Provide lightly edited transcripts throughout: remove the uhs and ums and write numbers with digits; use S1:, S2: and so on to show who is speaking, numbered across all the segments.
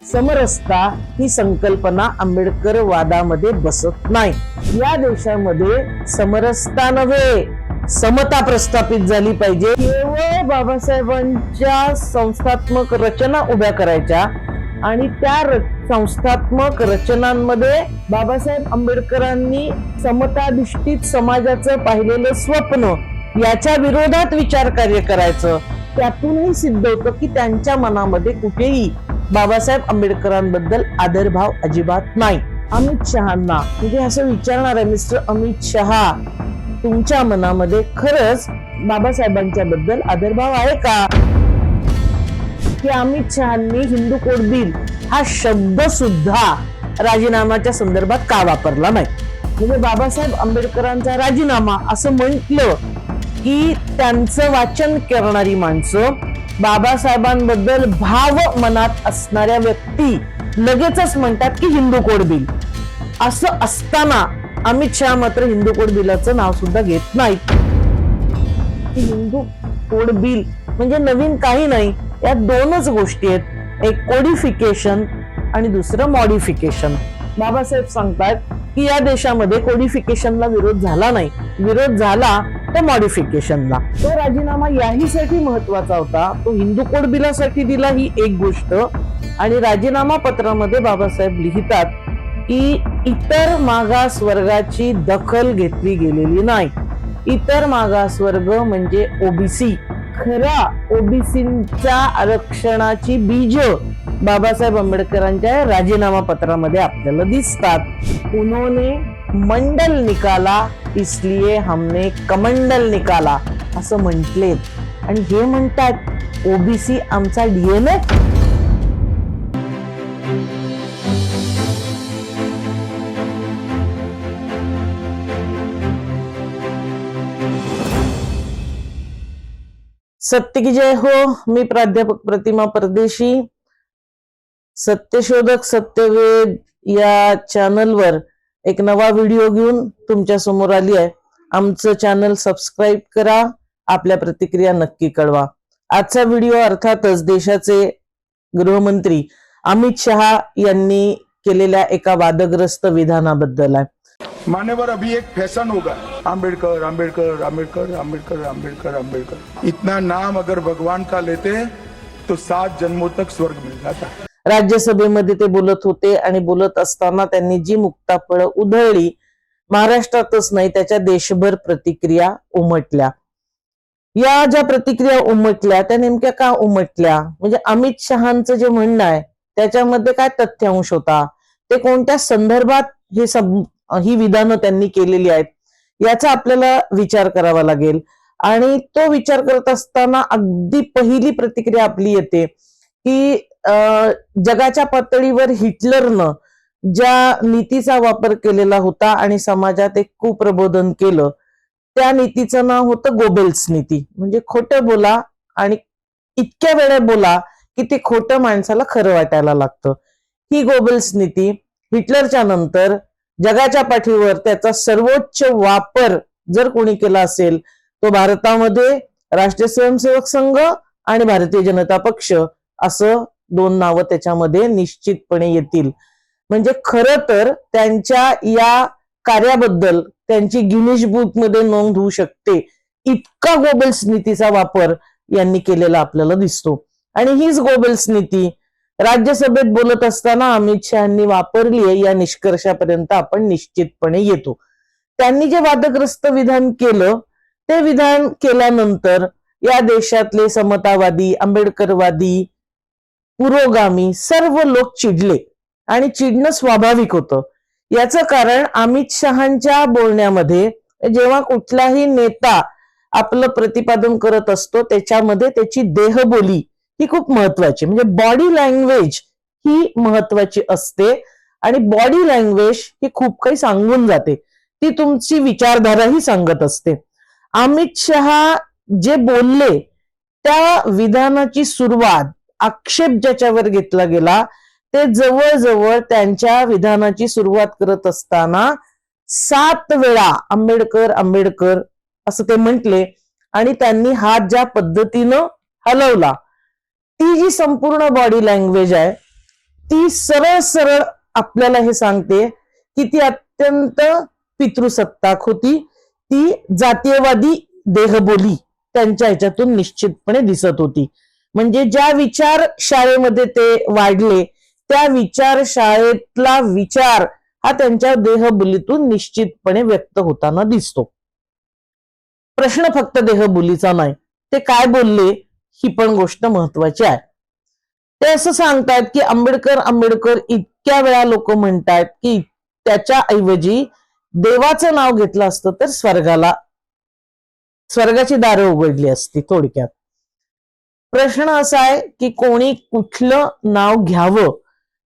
S1: समरसता ही संकल्पना आंबेडकर वादामध्ये बसत नाही। या देशामध्ये समरसता नव्हे, समता प्रस्थापित झाली पाहिजे। केवळ बाबासाहेबांच्या संस्थात्मक रचना उभ्या करायच्या आणि त्या संस्थात्मक रचनांमध्ये बाबासाहेब आंबेडकरांनी समताधिष्ठित समाजाचं पाहिलेलं स्वप्न याच्या विरोधात विचार कार्य करायचं। त्यातूनही सिद्ध होतं की त्यांच्या मनामध्ये कुठेही बाबासाहेब आंबेडकरांबद्दल आदरभाव अजिबात नाही। अमित शहांना म्हणजे असं विचारणार आहे, मिस्टर अमित शहा, तुमच्या मनामध्ये खरंच बाबासाहेबांच्या बद्दल आदरभाव आहे का? की अमित शहांनी हिंदू कोड बिल हा शब्द सुद्धा राजीनाम्याच्या संदर्भात का वापरला नाही? म्हणजे बाबासाहेब आंबेडकरांचा राजीनामा असं म्हटलं की त्यांचं वाचन करणारी माणसं, बाबासाहेबांबद्दल भाव मनात असणाऱ्या व्यक्ती लगेचच म्हणतात की हिंदू कोड बिल। असं असताना अमित शहा मात्र हिंदू कोड बिलाचं नाव सुद्धा घेत नाहीत। हिंदू कोड बिल म्हणजे नवीन काही नाही, या दोनच गोष्टी आहेत, एक कोडिफिकेशन आणि दुसरं मॉडिफिकेशन। बाबासाहेब सांगतात की या देशामध्ये कोडिफिकेशनला विरोध झाला नाही, विरोध झाला तर मॉडिफिकेशनला। तो राजीनामा याहीसाठी महत्वाचा होता, तो हिंदू कोड बिलासाठी दिला ही एक गोष्ट। आणि राजीनामा पत्रामध्ये बाबासाहेब लिहितात की इतर मागास वर्गाची दखल घेतली गेलेली नाही। इतर मागास वर्ग म्हणजे ओबीसी, खरा ओबीसींच्या आरक्षणाची बीज बाबासाहेब आंबेडकरांच्या राजीनामा पत्रामध्ये आपल्याला दिसतात। उन्होंने मंडल निकाला इसलिए हमने कमंडल निकाला असं म्हटले आणि हे म्हणतात ओबीसी आमचा डीएनए। सत्य की जय हो। मी प्राध्यापक प्रतिमा परदेशी, सत्यशोधक सत्यवेद या चॅनलवर एक नवा व्हिडिओ घेऊन तुमच्या समोर आली आहे। आमचं चॅनल सबस्क्राईब करा, आपल्या प्रतिक्रिया नक्की कळवा। आजचा व्हिडिओ अर्थातच देशाचे गृहमंत्री अमित शहा यांनी केलेल्या एका वादग्रस्त विधानाबद्दल आहे।
S2: मान्यवर, अभी एक फैशन होगा, आम्बेडकर आम्बेडकर आम्बेडकर आम्बेडकर आम्बेडकर आम्बेडकर। इतना नाम अगर भगवान का लेते तो 7 जन्मों तक स्वर्ग मिल जाता।
S1: राज्यसभेमध्ये ते बोलत होते आणि बोलत असताना त्यांनी जी मुक्ताफळं उधळली, महाराष्ट्रातच नाही त्याच्या देशभर प्रतिक्रिया उमटल्या। या ज्या प्रतिक्रिया उमटल्या त्या नेमक्या का उमटल्या? म्हणजे अमित शहांचं जे म्हणणं आहे त्याच्यामध्ये काय तथ्यांश होता, ते कोणत्या संदर्भात ही विधानं त्यांनी केलेली आहेत याचा आपल्याला विचार करावा लागेल। आणि तो विचार करत असताना अगदी पहिली प्रतिक्रिया आपली येते की जगाच्या पातळीवर हिटलरनं ज्या नीतीचा वापर केलेला होता आणि समाजात एक कुप्रबोधन केलं, त्या नीतीचं नाव होतं गोबेल्स नीती। म्हणजे खोटं बोला आणि इतक्या वेळा बोला की ते खोटं माणसाला खरं वाटायला लागतं। ही गोबेल्स नीती हिटलरच्या नंतर जगाच्या पाठीवर त्याचा सर्वोच्च वापर जर कोणी केला असेल तो भारतामध्ये राष्ट्रीय स्वयंसेवक संघ आणि भारतीय जनता पक्ष असं 2 नावं त्याच्यामध्ये निश्चितपणे येतील। म्हणजे खरं तर त्यांच्या या कार्याबद्दल त्यांची गिनीज बुक मध्ये नोंद होऊ शकते, इतका गोबेल्स नीतीचा वापर यांनी केलेला आपल्याला दिसतो। आणि हीच गोबेल्स नीती राज्यसभेत बोलत असताना अमित शहांनी वापरली आहे या निष्कर्षापर्यंत आपण निश्चितपणे येतो। त्यांनी जे वादग्रस्त विधान केलं ते विधान केल्यानंतर या देशातले समतावादी, आंबेडकरवादी, पुरोगामी सर्व लोक चिडले आणि चिडणं स्वाभाविक होतं। याचं कारण अमित शहांच्या बोलण्यामध्ये जेव्हा कुठलाही नेता आपलं प्रतिपादन करत असतो त्याच्यामध्ये त्याची देहबोली ही खूप महत्वाची, म्हणजे बॉडी लँग्वेज ही महत्वाची असते आणि बॉडी लँग्वेज ही खूप काही सांगून जाते, ती तुमची विचारधाराही सांगत असते। अमित शहा जे बोलले त्या विधानाची सुरुवात, आक्षेप ज्याच्यावर घेतला गेला ते जवळजवळ त्यांच्या विधानाची सुरुवात करत असताना 7 वेळा आंबेडकर आंबेडकर असं ते म्हटले आणि त्यांनी हात ज्या पद्धतीनं हलवला ती जी संपूर्ण बॉडी लँग्वेज आहे ती सरळ सरळ आपल्याला हे सांगते की ती अत्यंत पितृसत्ताक होती. ती जातीयवादी देहबोली त्यांच्या ह्याच्यातून निश्चितपणे दिसत होती. म्हणजे ज्या विचार शाळेमध्ये ते वाढले त्या विचार शाळेतला विचार हा त्यांच्या देहबोलीतून निश्चितपणे व्यक्त होताना दिसतो. प्रश्न फक्त देहबोलीचा नाही, ते काय बोलले ही पण गोष्ट महत्वाची आहे. ते असं सांगतात की आंबेडकर इतक्या वेळा लोक म्हणतात की त्याच्या ऐवजी देवाचं नाव घेतलं असतं तर स्वर्गाची दारं उघडली असती. थोडक्यात प्रश्न असा आहे की कोणी कुठलं नाव घ्यावं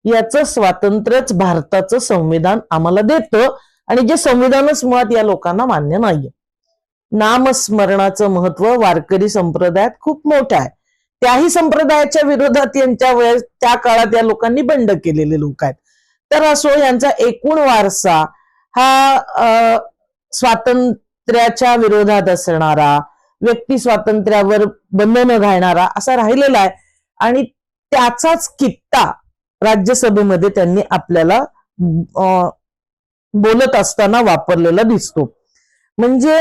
S1: याचं स्वातंत्र्यच भारताचं संविधान आम्हाला देतं आणि जे संविधानच मुळात या लोकांना मान्य नाहीये. नामस्मरणाचं महत्व वारकरी संप्रदायात खूप मोठं आहे. त्याही संप्रदायाच्या विरोधात यांच्या वेळेस त्या काळात या लोकांनी बंड केलेले लोक आहेत. तर असो, यांचा एकूण वारसा हा स्वातंत्र्याच्या विरोधात असणारा, व्यक्ती स्वातंत्र्यावर बंधनं घालणारा असा राहिलेला आहे आणि त्याचाच कित्ता राज्यसभेमध्ये त्यांनी आपल्याला बोलत असताना वापरलेला दिसतो. म्हणजे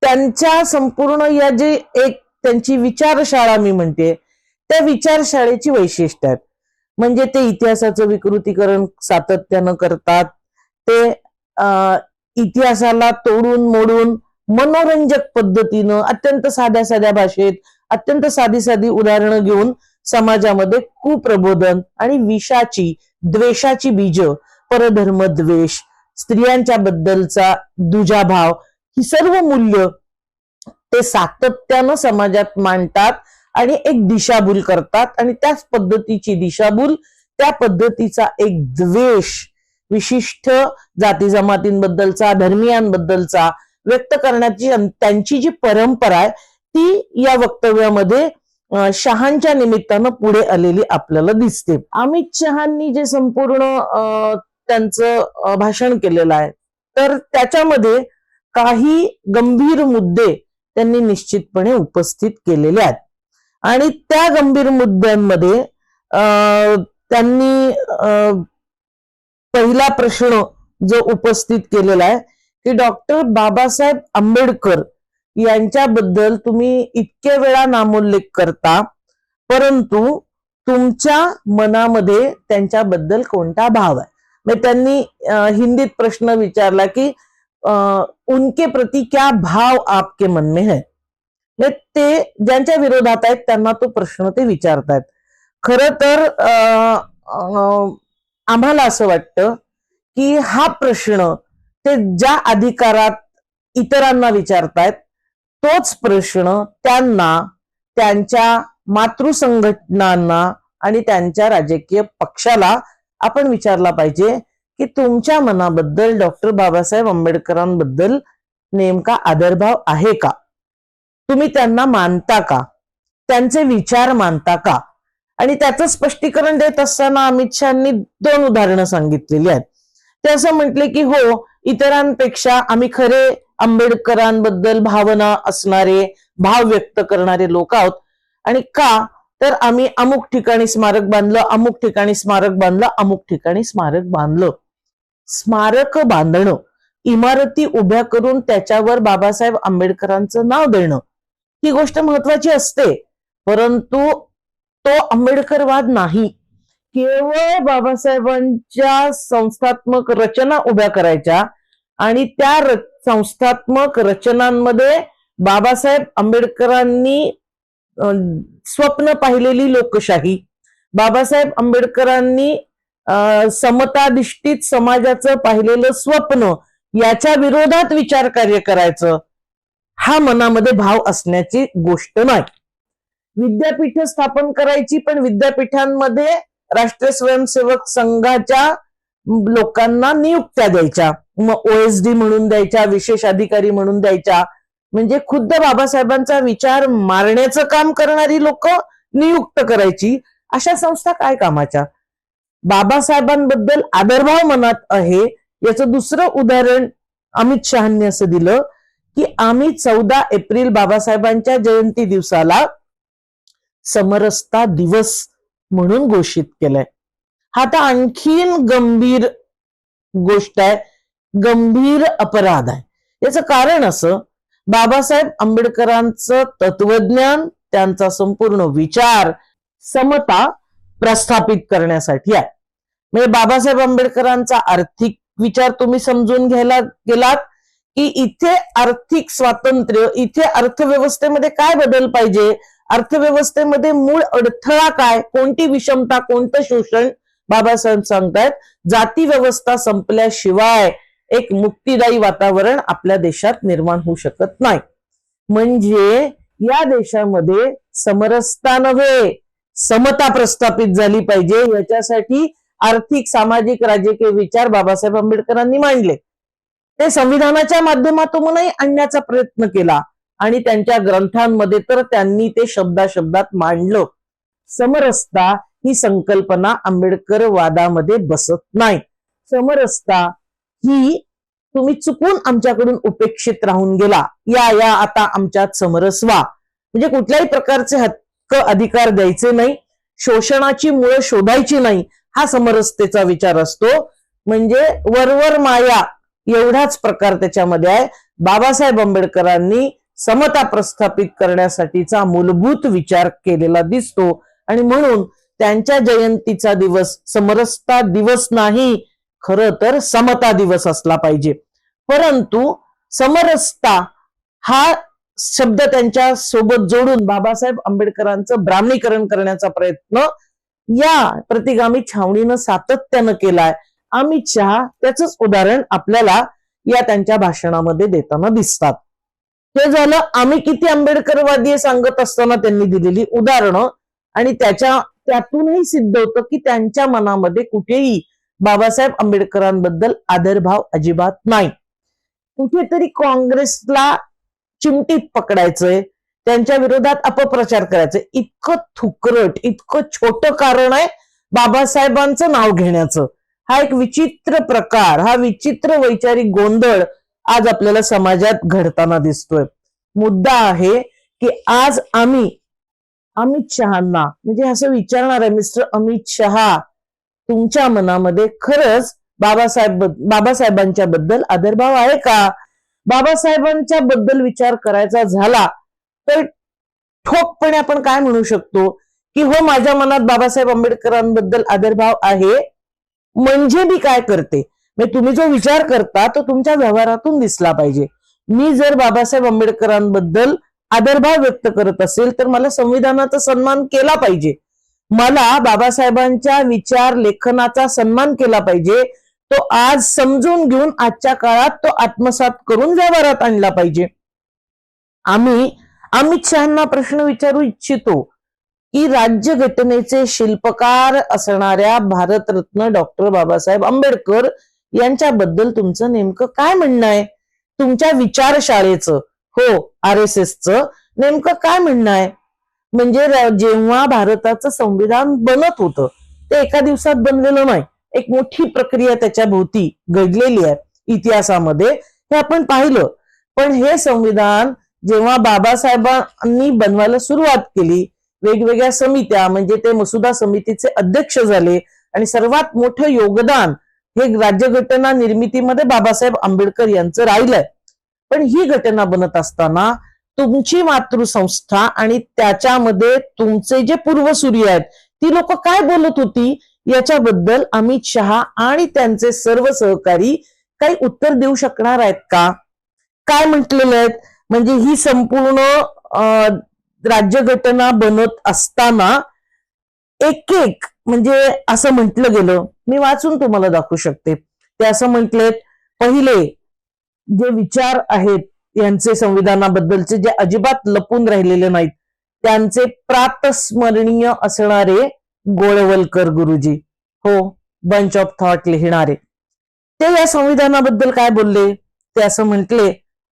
S1: त्यांच्या संपूर्ण या जे एक त्यांची विचारशाळा मी म्हणते त्या विचारशाळेची वैशिष्ट्य आहेत. म्हणजे ते इतिहासाचं विकृतीकरण सातत्यानं करतात. ते इतिहासाला तोडून मोडून मनोरंजक पद्धतीनं अत्यंत साध्या साध्या भाषेत अत्यंत साधी उदाहरणं घेऊन समाजामध्ये कुप्रबोधन आणि विषाची द्वेषाची बीज, परधर्म द्वेष, स्त्रियांच्या बद्दलचा दुजाभाव ही सर्व मूल्य ते सातत्यानं समाजात मांडतात आणि एक दिशाभूल करतात आणि त्याच पद्धतीची दिशाभूल, त्या पद्धतीचा एक द्वेष विशिष्ट जाती जमातींबद्दलचा, धर्मियांबद्दलचा व्यक्त करण्याची त्यांची जी परंपरा आहे ती या वक्तव्यामध्ये शहांच्या निमित्तानं पुढे आलेली आपल्याला दिसते. अमित शहांनी जे संपूर्ण त्यांचं भाषण केलेलं आहे तर त्याच्यामध्ये काही गंभीर मुद्दे त्यांनी निश्चितपणे उपस्थित केलेले आहेत आणि त्या गंभीर मुद्द्यांमध्ये त्यांनी पहिला प्रश्न जो उपस्थित केलेला आहे की डॉक्टर बाबासाहेब आंबेडकर यांच्याबद्दल तुम्ही इतके वेळा नामोल्लेख करता, परंतु तुमच्या मनामध्ये त्यांच्याबद्दल कोणता भाव आहे. म्हणजे त्यांनी हिंदीत प्रश्न विचारला की उनके प्रति क्या भाव आपके मन में है. ते ज्यांच्या विरोधात आहेत त्यांना तो प्रश्न ते विचारतायत. खरं तर आम्हाला असं वाटतं की हा प्रश्न ते ज्या अधिकारात इतरांना विचारतायत तोच प्रश्न त्यांना, त्यांच्या मातृसंघटनांना आणि त्यांच्या राजकीय पक्षाला आपण विचारला पाहिजे की तुमच्या मनाबद्दल डॉक्टर बाबासाहेब आंबेडकरांबद्दल नेमका आदरभाव आहे का? तुम्ही त्यांना मानता का? त्यांचे विचार मानता का? आणि त्याचं स्पष्टीकरण देत असताना अमित शहांनी 2 उदाहरणं सांगितलेली आहेत. ते असं म्हटले की हो, इतरांपेक्षा आम्ही खरे आंबेडकरांबद्दल भावना असणारे, भाव व्यक्त करणारे लोक आहोत. आणि का तर आम्ही अमुक ठिकाणी स्मारक बांधलं, अमुक ठिकाणी स्मारक बांधलं, अमुक ठिकाणी स्मारक बांधलं. स्मारक बांधणं, इमारती उभ्या करून त्याच्यावर बाबासाहेब आंबेडकरांचं नाव देणं ही गोष्ट महत्वाची असते, परंतु तो आंबेडकरवाद नाही. केवळ बाबासाहेबांच्या संस्थात्मक रचना उभ्या करायच्या आणि त्या संस्थात्मक रचनांमध्ये बाबासाहेब आंबेडकरांनी स्वप्न पाहिलेली लोकशाही, बाबासाहेब आंबेडकरांनी समताधिष्ठित समाजाचं पाहिलेलं स्वप्न याच्या विरोधात विचार कार्य करायचं हा मनामध्ये भाव असण्याची गोष्ट नाही. विद्यापीठ स्थापन करायची, पण विद्यापीठांमध्ये राष्ट्रीय स्वयंसेवक संघाच्या लोकांना नियुक्त्या द्यायच्या, मग OSD म्हणून द्यायच्या, विशेष अधिकारी म्हणून द्यायच्या. म्हणजे खुद्द बाबासाहेबांचा विचार मारण्याचं काम करणारी लोक नियुक्त करायची. अशा संस्था काय कामाच्या? बाबासाहेबांबद्दल आदरभाव मनात आहे याचं दुसरं उदाहरण अमित शहांनी असं दिलं की आम्ही 14 एप्रिल बाबासाहेबांच्या जयंती दिवसाला समरसता दिवस म्हणून घोषित केलंय. हा तर आणखीन गंभीर गोष्ट आहे, गंभीर अपराध आहे. याचं कारण असं, बाबासाहेब आंबेडकरांचं तत्वज्ञान, त्यांचा संपूर्ण विचार समता प्रस्थापित करण्यासाठी आहे. म्हणजे बाबासाहेब आंबेडकरांचा आर्थिक विचार तुम्ही समजून घ्यायला गेलात की इथे आर्थिक स्वातंत्र्य, इथे अर्थव्यवस्थेमध्ये काय बदल पाहिजे, अर्थव्यवस्थेमध्ये मूळ अडथळा काय, कोणती विषमता, कोणतं शोषण. बाबासाहेब सांगतायत जाती व्यवस्था संपल्याशिवाय एक मुक्तिदायी वातावरण आपल्या देशात निर्माण होऊ शकत नाही. म्हणजे या देशामध्ये समरसता नव्हे, समता प्रस्थापित झाली पाहिजे. याच्यासाठी आर्थिक, सामाजिक, राजकीय विचार बाबासाहेब आंबेडकरांनी मांडले. ते संविधानाच्या माध्यमातूनही आणण्याचा प्रयत्न केला आणि त्यांच्या ग्रंथांमध्ये तर त्यांनी ते शब्दाशब्दात मांडलं. समरसता ही संकल्पना आंबेडकर वादामध्ये बसत नाही. समरसता ही तुम्ही चुकून आमच्याकडून उपेक्षित राहून गेला, या आता आमच्यात समरस व्हा. म्हणजे कुठल्याही प्रकारचे हक्क अधिकार द्यायचे नाही, शोषणाची मुळं शोधायची नाही, हा समरसतेचा विचार असतो. म्हणजे वरवर माया एवढाच प्रकार त्याच्यामध्ये आहे. बाबासाहेब आंबेडकरांनी समता प्रस्थापित करण्यासाठीचा मूलभूत विचार केलेला दिसतो आणि म्हणून त्यांच्या जयंतीचा दिवस समरसता दिवस नाही, खरं तर समता दिवस असला पाहिजे. परंतु समरसता हा शब्द त्यांच्या सोबत जोडून बाबासाहेब आंबेडकरांचं ब्राह्मणीकरण करण्याचा प्रयत्न या प्रतिगामी छावणीनं सातत्यानं केलाय. अमित शहा त्याच उदाहरण आपल्याला या त्यांच्या भाषणामध्ये देताना दिसतात. ते झालं आम्ही किती आंबेडकरवादी सांगत असताना त्यांनी दिलेली उदाहरणं, आणि त्यातूनही सिद्ध होतं की त्यांच्या मनामध्ये कुठेही बाबासाहेब आंबेडकरांबद्दल आदरभाव अजिबात नाही. कुठेतरी काँग्रेसला चिमटीत पकडायचंय, त्यांच्या विरोधात अपप्रचार करायचंय. इतकं थुकरट, इतकं छोटं कारण आहे बाबासाहेबांचं नाव घेण्याचं. हा एक विचित्र प्रकार, हा विचित्र वैचारिक गोंधळ आज आपल्याला समाजात घडताना दिसतोय. मुद्दा आहे की आज आम्ही अमित शहांना म्हणजे असं विचारणार आहे, मिस्टर अमित शहा, तुमच्या मनामध्ये खरंच बाबासाहेबांच्या बद्दल आदरभाव आहे का? बाबासाहेबांच्या बद्दल विचार करायचा झाला तर ठोकपणे आपण काय म्हणू शकतो की हो, माझ्या मनात बाबासाहेब आंबेडकरांबद्दल आदरभाव आहे, म्हणजे मी काय करते. म्हणजे तुम्ही जो विचार करता तो तुमच्या व्यवहारातून दिसला पाहिजे. मी जर बाबासाहेब आंबेडकरांबद्दल आदरभाव व्यक्त करत असेल तर मला संविधानाचा सन्मान केला पाहिजे, मला बाबासाहेबांच्या विचार लेखनाचा सन्मान केला पाहिजे. तो आज समजून घेऊन आजच्या काळात तो आत्मसात करून व्यवहारात आणला पाहिजे. आम्ही अमित शहांना प्रश्न विचारू इच्छितो की राज्यघटनेचे शिल्पकार असणाऱ्या भारतरत्न डॉक्टर बाबासाहेब आंबेडकर यांच्याबद्दल तुमचं नेमकं काय म्हणणं आहे? तुमच्या विचारशाळेचं, हो RSSचं नेमकं काय म्हणणं आहे? म्हणजे जेव्हा भारताचं संविधान बनत होतं ते एका दिवसात बनलेलं नाही, एक मोठी प्रक्रिया त्याच्या भोवती घडलेली आहे इतिहासामध्ये, हे आपण पाहिलं. पण हे संविधान जेव्हा बाबासाहेबांनी बनवायला सुरुवात केली, वेगवेगळ्या समित्या म्हणजे ते मसुदा समितीचे अध्यक्ष झाले आणि सर्वात मोठं योगदान हे राज्यघटना निर्मितीमध्ये बाबासाहेब आंबेडकर यांचं राहिलंय. पण ही घटना बनत असताना तुमची मातृसंस्था आणि त्याच्यामध्ये तुमचे जे पूर्वसूरी आहेत ती लोक काय बोलत होती याच्याबद्दल अमित शहा आणि त्यांचे सर्व सहकारी काही उत्तर देऊ शकणार आहेत का? काय म्हटलेलं आहेत? म्हणजे ही संपूर्ण राज्यघटना बनत असताना एक एक म्हणजे असं म्हटलं गेलं, मी वाचून तुम्हाला दाखवू शकते. ते असं म्हटलेत, पहिले जे विचार आहेत यांचे संविधानाबद्दलचे जे अजिबात लपून राहिलेले नाहीत, त्यांचे प्रातस्मरणीय असणारे गोळवलकर गुरुजी, हो बंच ऑफ थॉट लिहिणारे, ते या संविधानाबद्दल काय बोलले? ते असं म्हटले,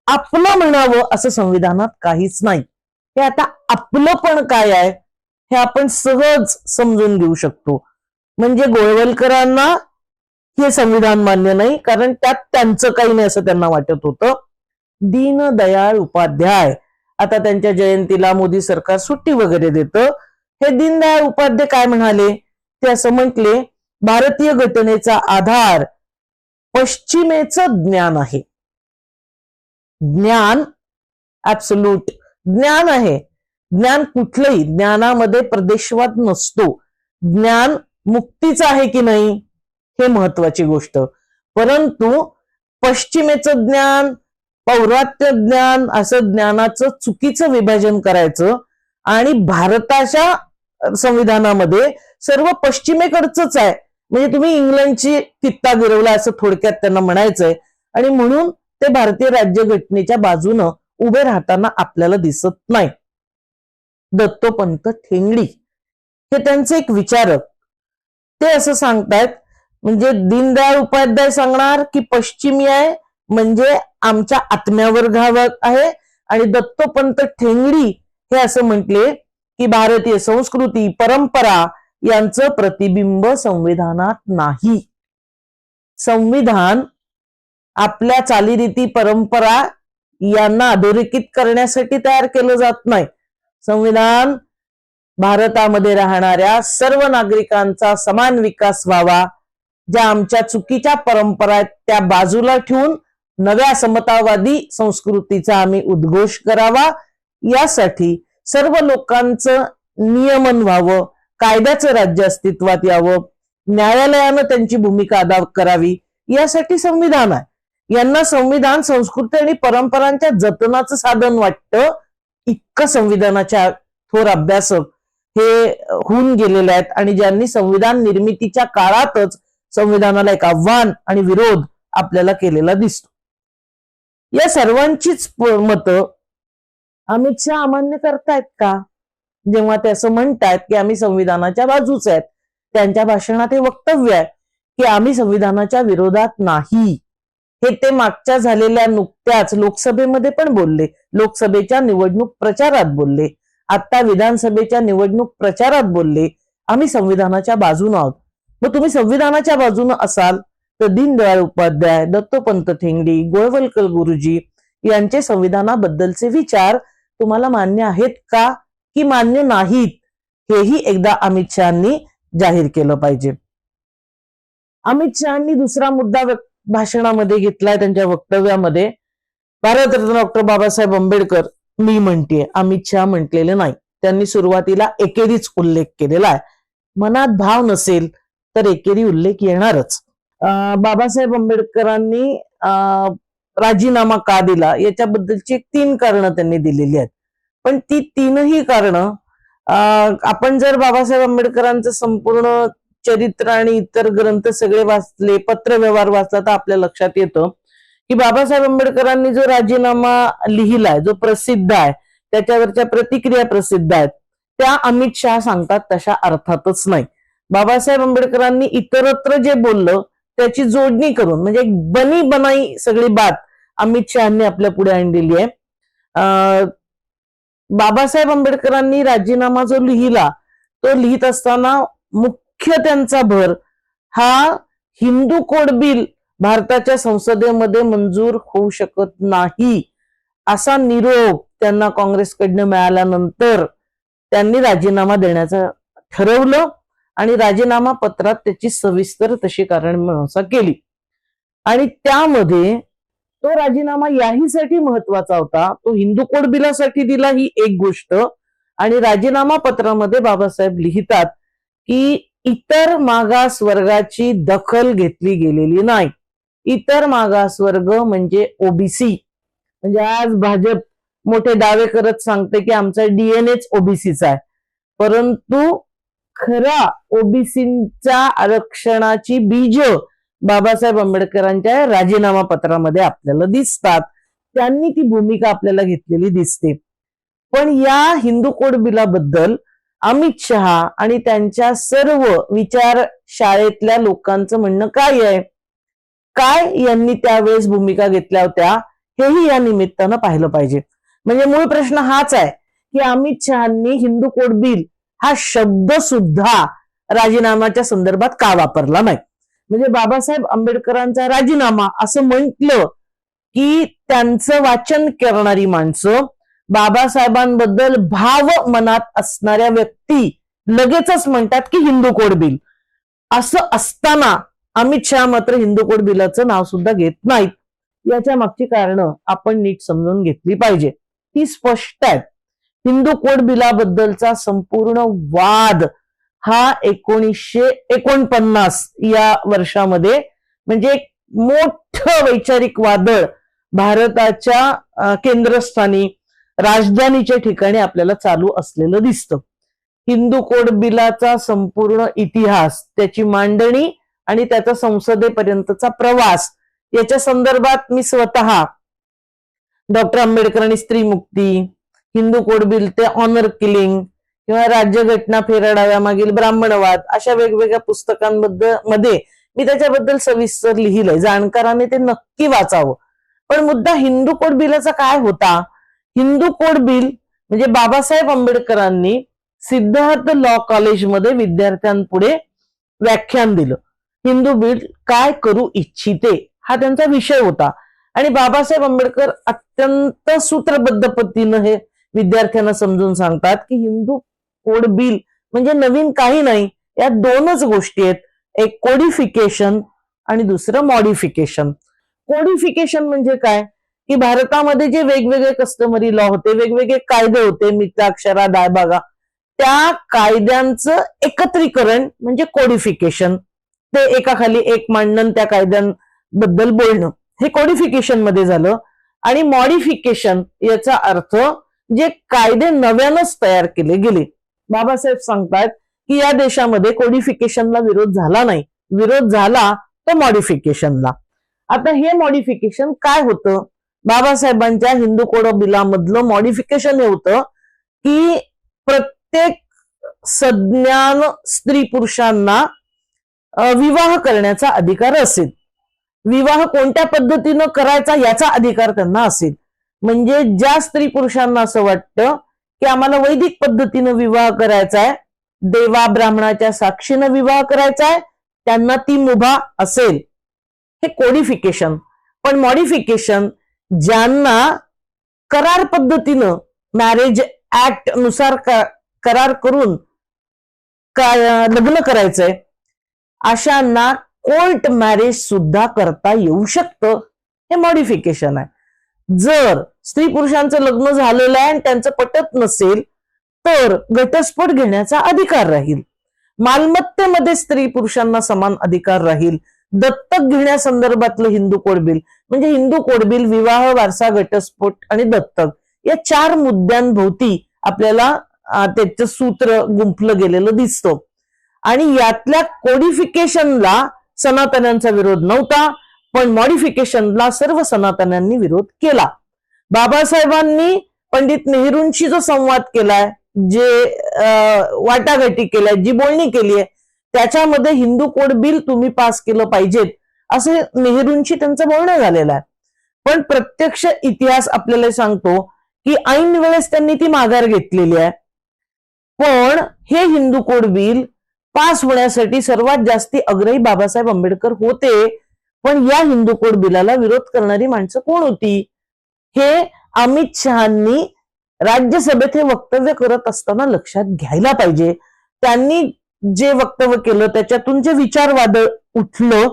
S1: आपलं म्हणावं असं संविधानात काहीच नाही. हे आता आपलं पण काय आहे हे आपण सहज समजून घेऊ शकतो. म्हणजे गोळवलकरांना हे संविधान मान्य नाही कारण त्यात त्यांचं काही नाही असं त्यांना वाटत होतं. दीनदयाळ उपाध्याय, आता त्यांच्या जयंतीला मोदी सरकार सुट्टी वगैरे देतं, हे दीनदयाळ उपाध्याय काय म्हणाले? ते असं म्हटले, भारतीय घटनेचा आधार पश्चिमेचं ज्ञान आहे. ज्ञान ऍब्सोल्यूट ज्ञान आहे. ज्ञान कुठलंही, ज्ञानामध्ये प्रदेशवाद नसतो. ज्ञान मुक्तीचं आहे की नाही हे महत्वाची गोष्ट. परंतु पश्चिमेचं ज्ञान, पौर्वात्य ज्ञान, असं ज्ञानाचं चुकीचं विभाजन करायचं आणि भारताच्या संविधानामध्ये सर्व पश्चिमेकडचंच आहे, म्हणजे तुम्ही इंग्लंडची कित्ता गिरवला असं थोडक्यात त्यांना म्हणायचंय. आणि म्हणून ते भारतीय राज्यघटनेच्या बाजूनं उभे राहताना आपल्याला दिसत नाही. दत्तोपंत ठेंगडी हे त्यांचे एक विचारक, ते असं सांगतायत, म्हणजे दीनदयाळ उपाध्याय सांगणार की पश्चिमी आहे म्हणजे आमच्या आत्म्यावर घावत आहे, आणि दत्तोपंत ठेंगडी हे असं म्हटले की भारतीय संस्कृती परंपरा यांचं प्रतिबिंब संविधानात नाही. संविधान आपल्या चालीरीती परंपरा यांना अधोरेखित करण्यासाठी तयार केलं जात नाही. संविधान भारतामध्ये राहणाऱ्या सर्व नागरिकांचा समान विकास व्हावा, ज्या आमच्या चुकीच्या परंपरा आहेत त्या बाजूला ठेवून नव्या समतावादी संस्कृतीचा आम्ही उद्घोष करावा, यासाठी सर्व लोकांचं नियमन व्हावं, कायद्याचं राज्य अस्तित्वात यावं, न्यायालयानं त्यांची भूमिका अदा करावी, यासाठी संविधान आहे. यांना संविधान संस्कृती आणि परंपरांच्या जतनाचं साधन वाटतं. इतकं संविधानाच्या थोर अभ्यासक हे होऊन गेलेले आहेत, आणि ज्यांनी संविधान निर्मितीच्या काळातच संविधानाला एक आव्हान आणि विरोध आपल्याला केलेला दिसतो. या सर्वांचीच मतं अमित शहा अमान्य करतायत का? जेव्हा ते असं म्हणतायत की आम्ही संविधानाच्या बाजूच आहेत, त्यांच्या भाषणात हे वक्तव्य आहे की आम्ही संविधानाच्या विरोधात नाही. हे ते मागच्या झालेल्या नुकत्याच लोकसभेमध्ये पण बोलले, लोकसभेच्या निवडणूक प्रचारात बोलले, आता विधानसभेच्या निवडणूक प्रचारात बोलले, आम्ही संविधानाच्या बाजून आहोत. मग तुम्ही संविधानाच्या बाजून असाल तर दीनदयाळ उपाध्याय, दत्तोपंत ठेंगडी, गोळवलकर गुरुजी यांचे संविधानाबद्दलचे विचार तुम्हाला मान्य आहेत का की मान्य नाहीत, हेही एकदा अमित शहानी जाहीर केलं पाहिजे. अमित शहानी दुसरा मुद्दा भाषणामध्ये घेतलाय त्यांच्या वक्तव्यामध्ये, भारतरत्न डॉक्टर बाबासाहेब आंबेडकर मी म्हणतेय, अमित शहा म्हटलेले नाही. त्यांनी सुरुवातीला एकेरीच उल्लेख केलेला आहे. मनात भाव नसेल तर एकेरी उल्लेख येणारच. बाबासाहेब आंबेडकरांनी राजीनामा का दिला याच्याबद्दलची 3 कारणं त्यांनी दिलेली आहेत. पण ती 3ही कारणं आपण जर बाबासाहेब आंबेडकरांचं संपूर्ण चरित्र आणि इतर ग्रंथ सगळे वाचले, पत्रव्यवहार वाचला, तर आपल्या लक्षात येतं की बाबासाहेब आंबेडकरांनी जो राजीनामा लिहिलाय, जो प्रसिद्ध आहे, त्याच्यावरच्या प्रतिक्रिया प्रसिद्ध आहेत, त्या अमित शहा सांगतात तशा अर्थातच नाही. बाबासाहेब आंबेडकरांनी इतरत्र जे बोललं त्याची जोडणी करून, म्हणजे एक बनी बनाई सगळी बात अमित शहानी आपल्या पुढे आणलेली आहे. बाबासाहेब आंबेडकरांनी राजीनामा जो लिहिला, तो लिहित असताना मुख्य त्यांचा भर हा हिंदू कोड बिल भारताच्या संसदेमध्ये मंजूर होऊ शकत नाही असा निरोप त्यांना काँग्रेसकडनं मिळाल्यानंतर त्यांनी राजीनामा देण्याचं ठरवलं, आणि राजीनामा पत्रात त्याची सविस्तर तशी कारण मीमांसा केली. आणि त्यामध्ये तो राजीनामा याहीसाठी महत्वाचा होता, तो हिंदू कोड बिलासाठी दिला ही एक गोष्ट, आणि राजीनामा पत्रामध्ये बाबासाहेब लिहितात की इतर मागास वर्गाची दखल घेतली गेलेली नाही. इतर मागास वर्ग म्हणजे ओबीसी. म्हणजे आज भाजप मोठे दावे करत सांगते की आमचा डीएनएच ओबीसीचा आहे, परंतु खरा ओबीसीच्या आरक्षणाची बीज बाबासाहेब आंबेडकरांच्या राजीनामा पत्रामध्ये आपल्याला दिसतात. त्यांनी ती भूमिका आपल्याला घेतलेली दिसते. पण या हिंदू कोड बिलाबद्दल अमित शहा आणि त्यांच्या सर्व विचार शाळेतल्या लोकांचं म्हणणं काय आहे, काय यांनी त्यावेळेस भूमिका घेतल्या होत्या, हेही या निमित्तानं पाहिलं पाहिजे. म्हणजे मूळ प्रश्न हाच आहे की अमित शहानी हिंदू कोड बिल हा शब्द सुद्धा राजीनाम्याच्या संदर्भात का वापरला नाही. म्हणजे बाबासाहेब आंबेडकरांचा राजीनामा असं म्हटलं की त्यांचं वाचन करणारी माणसं, बाबासाहेबांबद्दल भाव मनात असणाऱ्या व्यक्ती लगेचच म्हणतात की हिंदू कोड बिल. असं असताना अमित शहा मात्र हिंदू कोड बिलाचं नाव सुद्धा घेत नाहीत. याच्या मागची कारणं आपण नीट समजून घेतली पाहिजे. ती स्पष्ट आहेत. हिंदू कोड बिलाबद्दलचा संपूर्ण वाद हा 1949 या वर्षामध्ये म्हणजे एक मोठं वैचारिक वादळ भारताच्या केंद्रस्थानी राजधानीच्या ठिकाणी आपल्याला चालू असलेलं दिसतं. हिंदू कोड बिलाचा संपूर्ण इतिहास, त्याची मांडणी आणि त्याचा संसदेपर्यंतचा प्रवास याच्या संदर्भात मी स्वतः डॉक्टर आंबेडकर आणि स्त्री मुक्ती, हिंदू कोड बिल ते ऑनर किलिंग किंवा राज्यघटना फेराडाव्यामागील ब्राह्मणवाद अशा वेगवेगळ्या पुस्तकांमध्ये मी त्याच्याबद्दल सविस्तर लिहिलंय. जाणकाराने ते नक्की वाचावं. पण मुद्दा हिंदू कोड बिलाचा काय होता? हिंदू कोड बिल म्हणजे बाबासाहेब आंबेडकरांनी सिद्धार्थ लॉ कॉलेजमध्ये विद्यार्थ्यांपुढे व्याख्यान दिलं. हिंदू बिल काय करू इच्छिते हा त्यांचा विषय होता आणि बाबासाहेब आंबेडकर अत्यंत सूत्रबद्ध पद्धतीनं हे विद्यार्थ्यांना समजून सांगतात की हिंदू कोड बिल म्हणजे नवीन काही नाही. या दोनच गोष्टी आहेत, एक कोडिफिकेशन आणि दुसरं मॉडिफिकेशन. कोडिफिकेशन म्हणजे काय की भारतामध्ये जे वेगवेगळे कस्टमरी लॉ होते, वेगवेगळे कायदे होते, मित्राक्षरा दायभागा, त्या कायद्यांचं एकत्रीकरण म्हणजे कोडिफिकेशन. ते एकाखाली एक मांडणं, त्या कायद्यांबद्दल बोलणं, हे कोडिफिकेशन मध्ये झालं. आणि मॉडिफिकेशन याचा अर्थ जे कायदे नव्यानंच तयार केले गेले. बाबासाहेब सांगतात की या देशामध्ये कोडिफिकेशनला विरोध झाला नाही, विरोध झाला तो मॉडिफिकेशनला. आता हे मॉडिफिकेशन काय होतं? बाबासाहेबांच्या हिंदू कोड बिलामधलं मॉडिफिकेशन हे होतं की प्रत्येक सज्ञान स्त्री पुरुषांना विवाह करण्याचा अधिकार असेल. विवाह कोणत्या पद्धतीनं करायचा याचा अधिकार त्यांना असेल. म्हणजे ज्या स्त्री पुरुषांना असं वाटतं की आम्हाला वैदिक पद्धतीनं विवाह करायचा आहे, देवा ब्राह्मणाच्या साक्षीनं विवाह करायचा आहे, त्यांना ती मुभा असेल. हे कोडिफिकेशन. पण मॉडिफिकेशन ज्यांना करार पद्धतीनं मॅरेज ऍक्ट नुसार करार करून लग्न करायचंय अशांना कोर्ट मॅरेज सुद्धा करता येऊ शकतं. हे मॉडिफिकेशन आहे. जर स्त्री पुरुषांचं लग्न झालेलं आहे आणि त्यांचं पटत नसेल तर घटस्फोट घेण्याचा अधिकार राहील. मालमत्तेमध्ये स्त्री पुरुषांना समान अधिकार राहील. दत्तक घेण्यासंदर्भातलं हिंदू कोड बिल म्हणजे हिंदू कोड बिल विवाह, वारसा, घटस्फोट आणि दत्तक या 4 मुद्द्यांभोवती आपल्याला त्याचं सूत्र गुंफलं गेलेलं दिसतं. आणि यातल्या कोडिफिकेशनला सनातन्यांचा विरोध नव्हता, पण मॉडिफिकेशनला सर्व सनातन्यांनी विरोध केला. बाबासाहेबांनी पंडित नेहरूंशी जो संवाद केलाय, जे वाटाघाटी केल्या, जी बोलणी केली आहे, त्याच्यामध्ये हिंदू कोड बिल तुम्ही पास केलं पाहिजेत असे नेहरूंशी त्यांचं बोलणं झालेलं आहे. पण प्रत्यक्ष इतिहास आपल्याला सांगतो की ऐन वेळेस त्यांनी ती माघार घेतलेली आहे. पण हे हिंदू कोड बिल पास होण्यासाठी सर्वात जास्ती आग्रही बाबासाहेब आंबेडकर होते. पण या हिंदू कोड बिलाला विरोध करणारी माणसं कोण होती? हे अमित शहांनी राज्यसभेत हे वक्तव्य करत असताना लक्षात घ्यायला पाहिजे. त्यांनी जे वक्तव्य केलं त्याच्यातून जे विचारवादळ उठलं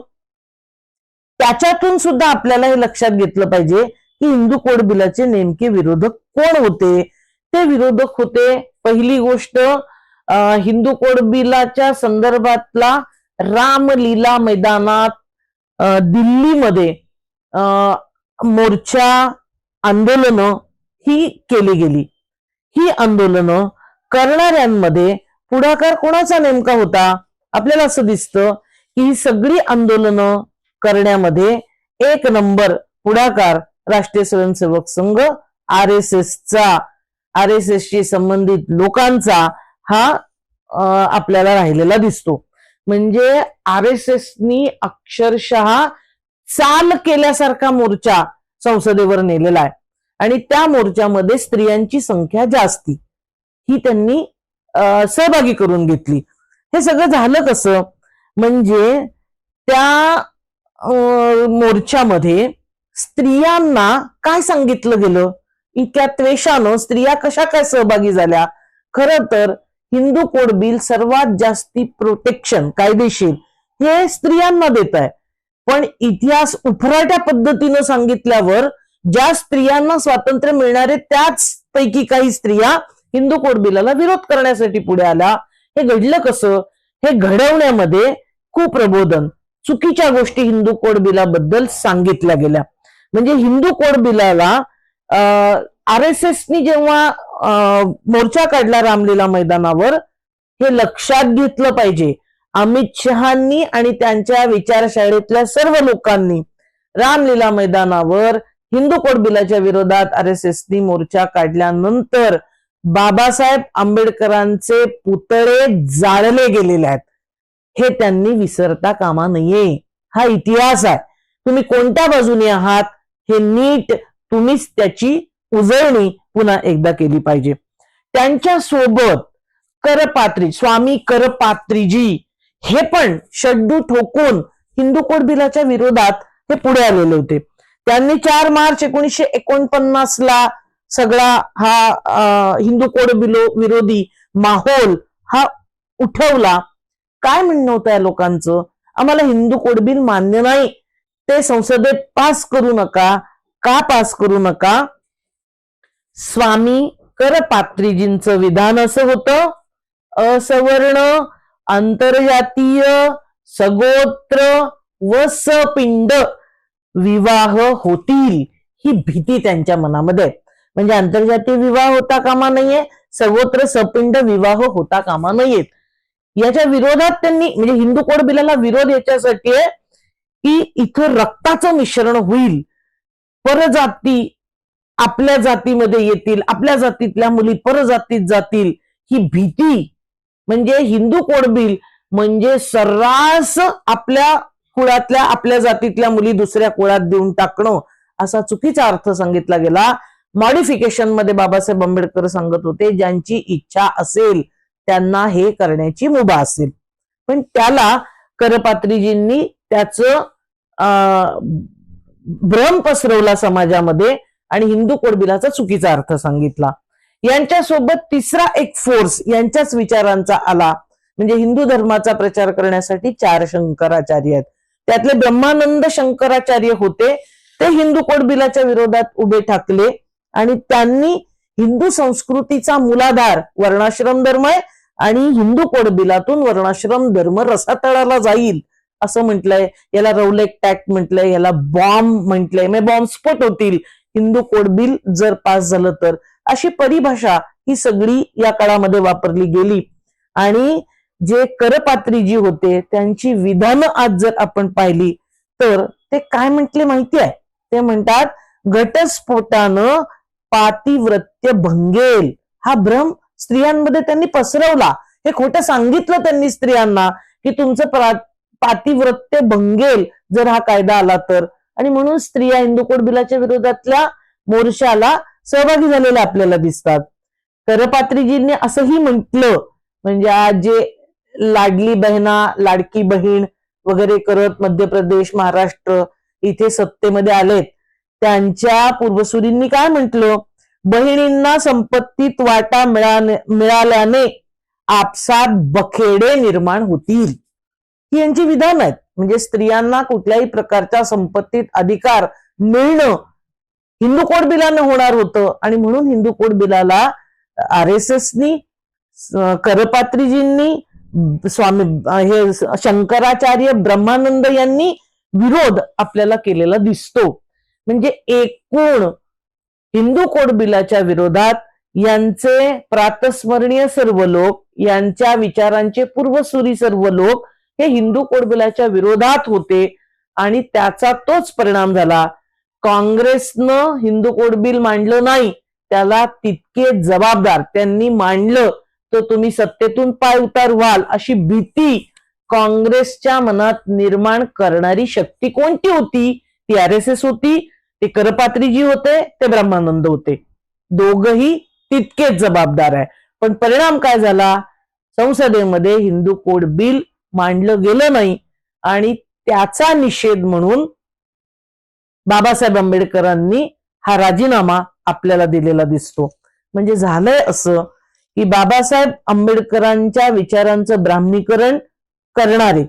S1: त्याच्यातून सुद्धा आपल्याला हे लक्षात घेतलं पाहिजे की हिंदू कोड बिलाचे नेमके विरोधक कोण होते. ते विरोधक होते, पहिली गोष्ट हिंदू कोड बिलाच्या संदर्भातला रामलीला मैदानात दिल्लीमध्ये मोर्चा आंदोलनं ही केली गेली. ही आंदोलनं करणाऱ्यांमध्ये पुढाकार कोणाचा नेमका होता? आपल्याला असं दिसतं की ही सगळी आंदोलनं करण्यामध्ये 1 नंबर पुढाकार राष्ट्रीय स्वयंसेवक संघ, RSSशी संबंधित लोकांचा हा आपल्याला राहिलेला दिसतो. म्हणजे RSSनी अक्षरशः चाल केल्यासारखा मोर्चा संसदेवर नेलेला आहे आणि त्या मोर्चामध्ये स्त्रियांची संख्या जास्ती ही त्यांनी सहभागी करून घेतली. हे सगळं झालं कसं? म्हणजे त्या मोर्चामध्ये स्त्रियांना काय सांगितलं गेलं? इतक्या त्वेषानं स्त्रिया कशा काय सहभागी झाल्या? खरं तर हिंदू कोड बिल सर्वात जास्ती प्रोटेक्शन कायदेशीर हे स्त्रियांना देत आहे. पण इतिहास उफराट्या पद्धतीनं सांगितल्यावर ज्या स्त्रियांना स्वातंत्र्य मिळणारे त्याच पैकी काही स्त्रिया हिंदू कोड बिलाला विरोध करण्यासाठी पुढे आल्या. हे घडलं कसं? हे घडवण्यामध्ये खूप प्रबोधन, चुकीच्या गोष्टी हिंदू कोड बिलाबद्दल सांगितल्या गेल्या. म्हणजे हिंदू कोड बिलाला RSSनी जेव्हा मोर्चा काढला रामलीला मैदानावर, हे लक्षात घेतलं पाहिजे. अमित शहांनी आणि त्यांच्या विचारशाळेतल्या सर्व लोकांनी रामलीला मैदानावर हिंदू कोड बिलाच्या विरोधात RSSनी मोर्चा काढल्यानंतर बाबासाहेब आंबेडकरांचे पुतळे जाळले गेलेले आहेत. हे त्यांनी विसरता कामा नये. हा इतिहास आहे. तुम्ही कोणत्या बाजूने आहात हे नीट तुम्हीच त्याची उजळणी पुन्हा एकदा केली पाहिजे. त्यांच्या सोबत करपात्री स्वामी करपात्रीजी हे पण शड्डू ठोकून हिंदू कोड बिलाच्या विरोधात हे पुढे आलेले होते. त्यांनी 4 मार्च 1949 ला सगळा हा हिंदू कोड विरोधी माहोल हा उठवला. काय म्हणणं होतं या लोकांचं? आम्हाला हिंदू कोड बिल मान्य नाही, ते संसदेत पास करू नका. का पास करू नका? स्वामी करपात्रीजींचं विधान असं होतं, असवर्ण, आंतरजातीय, सगोत्र व सपिंड विवाह होतील ही भीती त्यांच्या मनामध्ये. म्हणजे आंतरजातीय विवाह होता कामा नाहीये, सगोत्र सपिंड विवाह होता कामा नाहीयेत. याच्या विरोधात त्यांनी, म्हणजे हिंदू कोड बिलाला विरोध याच्यासाठी आहे की इथं रक्ताचं मिश्रण होईल, परजाती आपल्या जातीमध्ये येतील, आपल्या जातीतल्या मुली परजातीत जातील ही भीती. म्हणजे हिंदू कोड बिल म्हणजे सर्रास आपल्या कुळातल्या आपल्या जातीतल्या मुली दुसऱ्या कुळात देऊन टाकणं असा चुकीचा अर्थ सांगितला गेला. मॉडिफिकेशन मध्ये बाबासाहेब आंबेडकर सांगत होते ज्यांची इच्छा असेल त्यांना हे करण्याची मुभा असेल. पण त्याला करपात्रीजींनी त्याचं भ्रम पसरवला समाजामध्ये आणि हिंदू कोड बिलाचा चुकीचा अर्थ सांगितला. यांच्यासोबत तिसरा एक फोर्स यांच्याच विचारांचा आला. म्हणजे हिंदू धर्माचा प्रचार करण्यासाठी 4 शंकराचार्य आहेत. त्यातले ब्रह्मानंद शंकराचार्य होते. ते हिंदू कोड बिलाच्या विरोधात उभे ठाकले आणि त्यांनी हिंदू संस्कृतीचा मूलाधार वर्णाश्रम धर्म आहे आणि हिंदू कोड बिलातून वर्णाश्रम धर्म रसातळाला जाईल असं म्हटलंय. याला रौलेट टॅक्ट म्हटलंय, याला बॉम्ब म्हटलंय, म्हणजे बॉम्बस्फोट होतील हिंदू कोड बिल जर पास झालं तर. अशी परिभाषा ही सगळी या काळामध्ये वापरली गेली. आणि जे करपात्रीजी होते त्यांची विधानं आज जर आपण पाहिली तर ते काय म्हटले माहिती आहे? ते म्हणतात घटस्फोटानं पातिव्रत्य भंगेल. हा भ्रम स्त्रियांमध्ये त्यांनी पसरवला. हे खोटं सांगितलं त्यांनी स्त्रियांना की तुमचं पातिव्रत्य भंगेल जर हा कायदा आला तर. आणि म्हणून स्त्रिया हिंदू कोड बिलाच्या विरोधातल्या मोर्चाला सहभागी झालेल्या आपल्याला दिसतात. करपात्रीजींनी असंही म्हटलं, म्हणजे आज जे लाडली बहिणा लाडकी बहीण वगैरे करत मध्य प्रदेश महाराष्ट्र इथे सत्तेमध्ये आलेत त्यांच्या पूर्वसुरींनी काय म्हटलं? बहिणींना संपत्तीत वाटा मिळाल्याने आपसात बखेडे निर्माण होतील. ही यांची विधान आहेत. म्हणजे स्त्रियांना कुठल्याही प्रकारच्या संपत्तीत अधिकार मिळणं हिंदू कोड बिलानं होणार होतं आणि म्हणून हिंदू कोड बिलाला RSSनी, करपात्रीजींनी, स्वामी हे शंकराचार्य ब्रह्मानंद यांनी विरोध आपल्याला केलेला दिसतो. म्हणजे एकूण हिंदू कोड बिलाच्या विरोधात यांचे प्रातस्मरणीय सर्व लोक, यांच्या विचारांचे पूर्वसुरी सर्व लोक हे हिंदू कोड बिलाच्या विरोधात होते आणि त्याचा तोच परिणाम झाला. काँग्रेसनं हिंदू कोड बिल मांडलं नाही, त्याला तितके जबाबदार त्यांनी मांडलं तर तुम्ही सत्तेतून पाय उतार व्हाल अशी भीती काँग्रेसच्या मनात निर्माण करणारी शक्ती कोणती होती? ती RSS होती, ते करपात्रीजी होते, ते ब्रह्मानंद होते. दोघही तितकेच जबाबदार आहे. पण परिणाम काय झाला? संसदेमध्ये हिंदू कोड बिल मांडलं गेलं नाही आणि त्याचा निषेध म्हणून बाबासाहेब आंबेडकरांनी हा राजीनामा आपल्याला दिलेला दिसतो. म्हणजे झालंय असं की बाबासाहेब आंबेडकरांच्या विचारांचं ब्राह्मीकरण करणारे,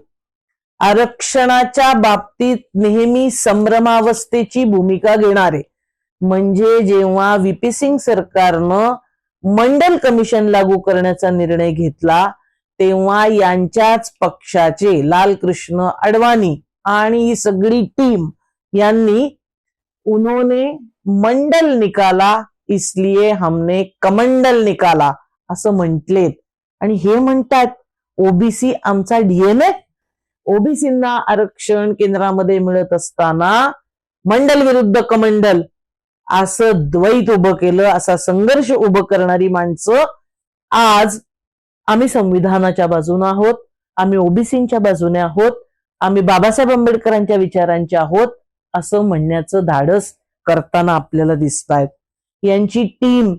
S1: आरक्षणाच्या बाबतीत नेहमी संभ्रमावस्थेची भूमिका घेणारे, म्हणजे जेव्हा व्हीपी सिंग सरकारनं मंडल कमिशन लागू करण्याचा निर्णय घेतला तेव्हा यांच्याच पक्षाचे लालकृष्ण अडवाणी आणि ही सगळी टीम यांनी उन्होंने मंडल निकाला इसलिए हमने कमंडल निकाला असं म्हटलेत. आणि हे म्हणतात ओबीसी आमचा डीएनए. ओबीसींना आरक्षण केंद्रामध्ये मिळत असताना मंडल विरुद्ध कमंडल असं द्वैत उभं केलं, असा संघर्ष उभं करणारी माणसं आज आम्ही संविधानाच्या बाजूने आहोत, आम्ही ओबीसींच्या बाजूने आहोत, आम्ही बाबासाहेब आंबेडकरांच्या विचारांचे आहोत असं म्हणण्याचं धाडस करताना आपल्याला दिसतायत. यांची टीम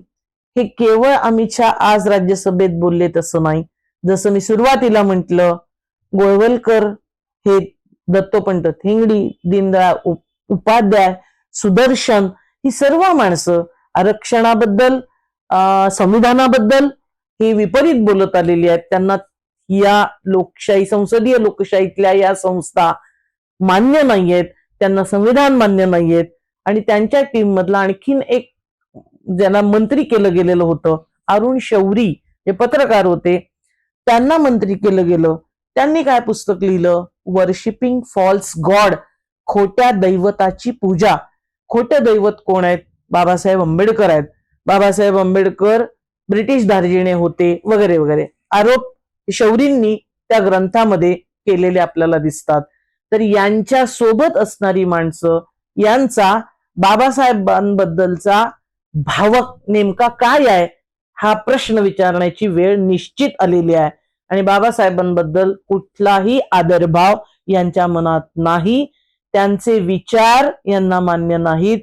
S1: हे केवळ अमित शहा आज राज्यसभेत बोलले तसं नाही. जसं मी सुरुवातीला म्हटलं, गोळवलकर हे दत्तोपंत ठेंगडी, दीनदयाळ उपाध्याय, सुदर्शन ही सर्व माणसं आरक्षणाबद्दल संविधानाबद्दल ही विपरीत बोलत आलेली आहेत. त्यांना या लोकशाही संसदीय लोकशाहीतल्या या संस्था मान्य नाहीयेत, त्यांना संविधान मान्य नाहीयेत. आणि त्यांच्या टीम मधला आणखीन एक ज्यांना मंत्री केलं गेलेलं होतं, अरुण शौरी जे पत्रकार होते, त्यांना मंत्री केलं गेलं. त्यांनी काय पुस्तक लिहिलं, वर्शिपिंग फॉल्स गॉड, खोट्या दैवताची पूजा. खोटे दैवत कोण आहेत? बाबासाहेब आंबेडकर आहेत. बाबासाहेब आंबेडकर ब्रिटिश धार्जिणे होते वगैरे वगैरे आरोप शौरींनी त्या ग्रंथामध्ये केलेले आपल्याला दिसतात. तर यांच्या सोबत असणारी माणसं, यांचा बाबासाहेबांबद्दलचा भावक नेमका काय आहे हा प्रश्न विचारण्याची वेळ निश्चित आलेली आहे. आणि बाबासाहेबांबद्दल कुठलाही आदरभाव यांच्या मनात नाही, त्यांचे विचार यांना मान्य नाहीत.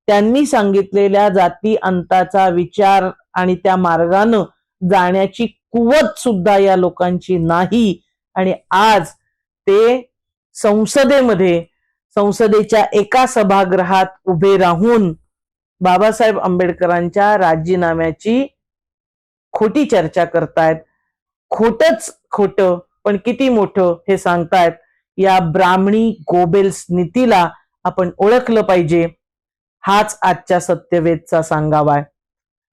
S1: त्यांनी सांगितलेल्या जाती अंताचा विचार आणि त्या मार्गानं जाण्याची कुवत सुद्धा या लोकांची नाही. आणि आज ते संसदेच्या एका सभागृहात उभे राहून बाबासाहेब आंबेडकरांच्या राजीनाम्याची खोटी चर्चा करतायत. खोटच खोटं पण किती मोठं हे सांगतायत. या ब्राह्मणी गोबेल्स नीतीला आपण ओळखलं पाहिजे. हाच आजच्या सत्यवेदचा सांगावा.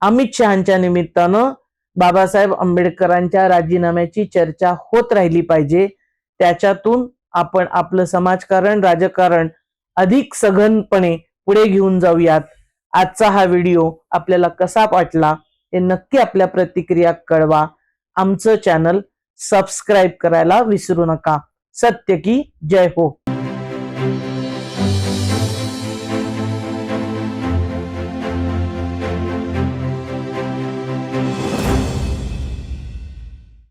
S1: अमित शहाच्या निमित्तानं बाबासाहेब आंबेडकरांच्या राजीनाम्याची चर्चा होत राहिली पाहिजे. त्याच्यातून आपण आपलं समाजकारण, राजकारण अधिक सघनपणे पुढे घेऊन जाऊयात. आजचा हा व्हिडिओ आपल्याला कसा वाटला हे नक्की आपल्या प्रतिक्रिया कळवा. आमचं चॅनल सबस्क्राईब करायला विसरू नका. सत्य की जय हो.